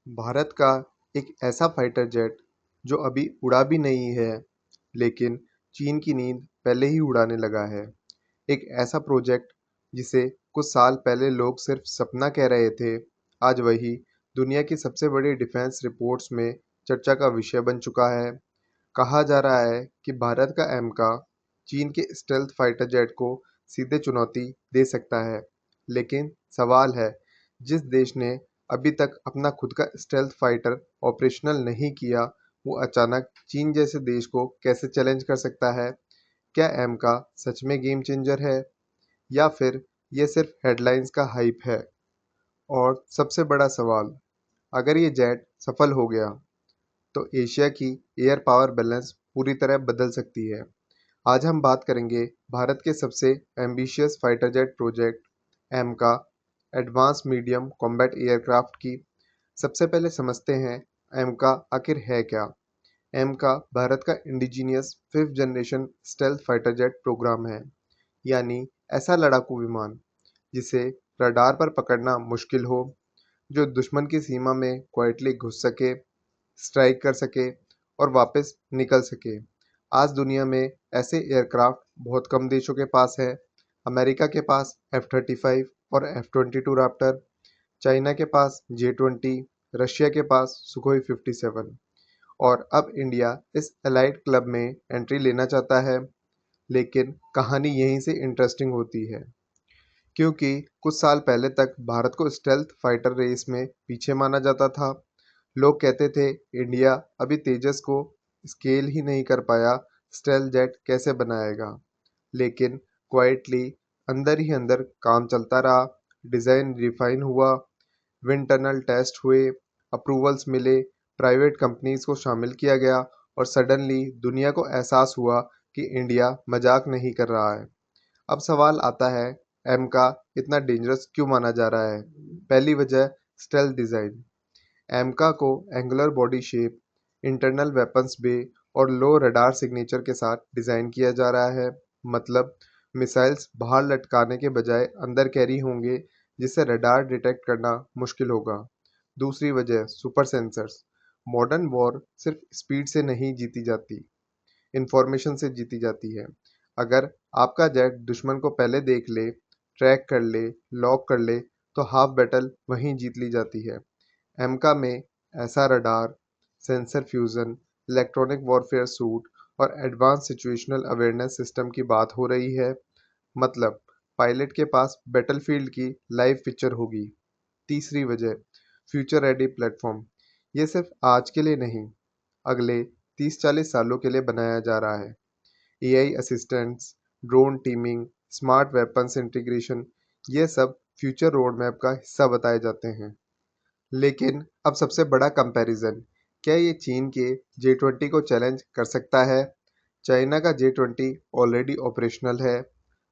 भारत का एक ऐसा फाइटर जेट जो अभी उड़ा भी नहीं है, लेकिन चीन की नींद पहले ही उड़ाने लगा है। एक ऐसा प्रोजेक्ट जिसे कुछ साल पहले लोग सिर्फ सपना कह रहे थे, आज वही दुनिया की सबसे बड़ी डिफेंस रिपोर्ट्स में चर्चा का विषय बन चुका है। कहा जा रहा है कि भारत का एमका चीन के स्टेल्थ फाइटर जेट को सीधे चुनौती दे सकता है। लेकिन सवाल है, जिस देश ने अभी तक अपना खुद का स्टेल्थ फाइटर ऑपरेशनल नहीं किया, वो अचानक चीन जैसे देश को कैसे चैलेंज कर सकता है? क्या एमका सच में गेम चेंजर है, या फिर ये सिर्फ हेडलाइंस का हाइप है? और सबसे बड़ा सवाल, अगर ये जेट सफल हो गया तो एशिया की एयर पावर बैलेंस पूरी तरह बदल सकती है। आज हम बात करेंगे भारत के सबसे ambitious fighter jet project एमका advance medium combat aircraft की। सबसे पहले समझते हैं एमका आखिर है क्या। एमका भारत का indigenous fifth generation stealth fighter jet program है, यानी ऐसा लड़ाकू विमान जिसे रडार पर पकड़ना मुश्किल हो, जो दुश्मन की सीमा में क्वाइटली घुस सके, स्ट्राइक कर सके और वापस निकल सके। आज दुनिया में ऐसे एयरक्राफ्ट बहुत कम देशों के पास है। अमेरिका के पास F-35 और F-22 राप्टर, चाइना के पास J-20, रशिया के पास सुखोई 57 और अब इंडिया इस एलाइट क्लब में एंट्री लेना चाहता है। लेकिन कहानी यहीं से इंटरेस्टिंग होती है, क्योंकि कुछ साल पहले तक भारत को स्टेल्थ फाइटर रेस में पीछे माना जाता था। लोग कहते थे इंडिया अभी तेजस को स्केल ही नहीं कर पाया, स्टेल्थ जेट कैसे बनाएगा। लेकिन क्वाइटली अंदर ही अंदर काम चलता रहा, डिज़ाइन रिफाइन हुआ, विंड टनल टेस्ट हुए, अप्रूवल्स मिले, प्राइवेट कंपनीज को शामिल किया गया और सडनली दुनिया को एहसास हुआ कि इंडिया मजाक नहीं कर रहा है। अब सवाल आता है, एम का इतना डेंजरस क्यों माना जा रहा है? पहली वजह, स्टेल्थ डिज़ाइन। एमका को angular body shape, internal weapons bay और लो रडार सिग्नेचर के साथ डिज़ाइन किया जा रहा है। मतलब मिसाइल्स बाहर लटकाने के बजाय अंदर कैरी होंगे, जिससे रडार डिटेक्ट करना मुश्किल होगा। दूसरी वजह, सुपर सेंसर्स। मॉडर्न वॉर सिर्फ स्पीड से नहीं जीती जाती, इंफॉर्मेशन से जीती जाती है। अगर आपका जेट दुश्मन को पहले देख ले, ट्रैक कर ले, लॉक कर ले, तो हाफ बैटल वहीं जीत ली जाती है। एमका में ऐसा radar, sensor fusion, electronic warfare suit और एडवांस सिचुएशनल अवेयरनेस सिस्टम की बात हो रही है। मतलब पायलट के पास बैटलफील्ड की लाइव पिक्चर होगी। तीसरी वजह, फ्यूचर रेडी प्लेटफॉर्म। ये सिर्फ आज के लिए नहीं, अगले 30-40 सालों के लिए बनाया जा रहा है। AI assistants, drone teeming, smart weapons integration, ये सब फ्यूचर रोड मैप का हिस्सा बताए जाते हैं। लेकिन अब सबसे बड़ा कंपैरिजन, क्या ये चीन के J-20 को चैलेंज कर सकता है? चाइना का J-20 ऑलरेडी ऑपरेशनल है,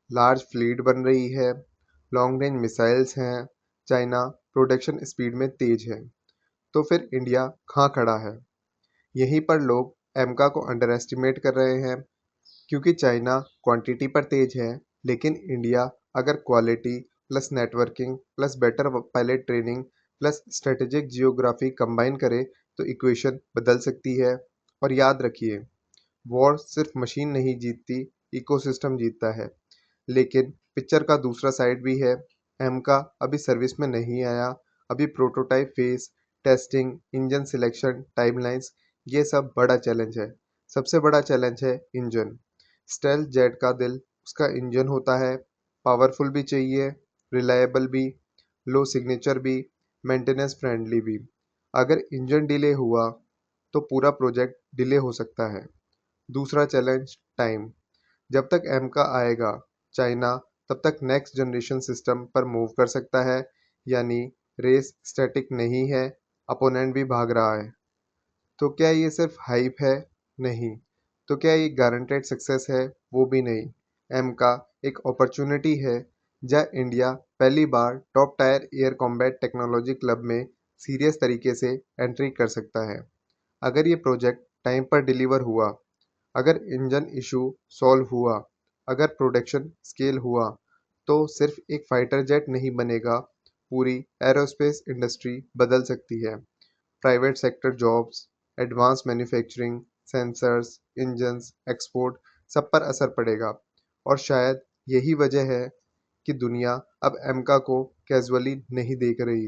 लार्ज फ्लीट बन रही है, लॉन्ग रेंज मिसाइल्स हैं, चाइना प्रोडक्शन स्पीड में तेज है। तो फिर इंडिया कहाँ खड़ा है? यहीं पर लोग एमका को अंडर एस्टिमेट कर रहे हैं, क्योंकि चाइना क्वांटिटी पर तेज है, लेकिन इंडिया अगर quality plus networking plus better pilot training plus strategic geography combine करे तो इक्वेशन बदल सकती है। और याद रखिए, वॉर सिर्फ मशीन नहीं जीतती, इकोसिस्टम जीतता है। लेकिन पिक्चर का दूसरा साइड भी है। एमका अभी सर्विस में नहीं आया, अभी prototype phase, testing, engine selection, timelines, ये सब बड़ा चैलेंज है। सबसे बड़ा चैलेंज है इंजन। स्टेल्थ जेट का दिल उसका इंजन होता है। पावरफुल भी चाहिए, रिलायबल भी, लो सिग्नेचर भी, मेंटेनेंस फ्रेंडली भी। अगर इंजन डिले हुआ तो पूरा प्रोजेक्ट डिले हो सकता है। दूसरा चैलेंज, टाइम। जब तक एमका आएगा, चाइना तब तक नेक्स्ट जनरेशन सिस्टम पर मूव कर सकता है। यानी रेस स्टैटिक नहीं है, अपोनेंट भी भाग रहा है। तो क्या ये सिर्फ हाइप है? नहीं। तो क्या ये गारंटेड सक्सेस है? वो भी नहीं। एमका एक अपॉर्चुनिटी है जहाँ इंडिया पहली बार top tier air combat technology club में सीरियस तरीके से एंट्री कर सकता है। अगर ये प्रोजेक्ट टाइम पर डिलीवर हुआ, अगर इंजन इशू सॉल्व हुआ, अगर प्रोडक्शन स्केल हुआ, तो सिर्फ एक फाइटर जेट नहीं बनेगा, पूरी एरोस्पेस इंडस्ट्री बदल सकती है। Private sector jobs, advance manufacturing, sensors, engines, export सब पर असर पड़ेगा। और शायद यही वजह है कि दुनिया अब एमका को कैजुअली नहीं देख रही,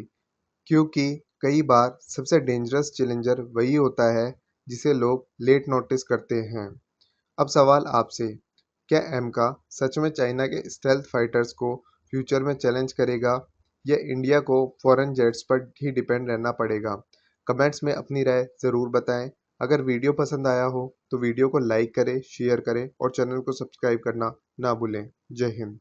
क्योंकि कई बार सबसे डेंजरस चैलेंजर वही होता है जिसे लोग लेट नोटिस करते हैं। अब सवाल आपसे, क्या एमका सच में चाइना के स्टेल्थ फाइटर्स को फ्यूचर में चैलेंज करेगा या इंडिया को फॉरेन जेट्स पर ही डिपेंड रहना पड़ेगा? कमेंट्स में अपनी राय ज़रूर बताएं। अगर वीडियो पसंद आया हो तो वीडियो को लाइक करें, शेयर करें और चैनल को सब्सक्राइब करना ना भूलें। जय हिंद।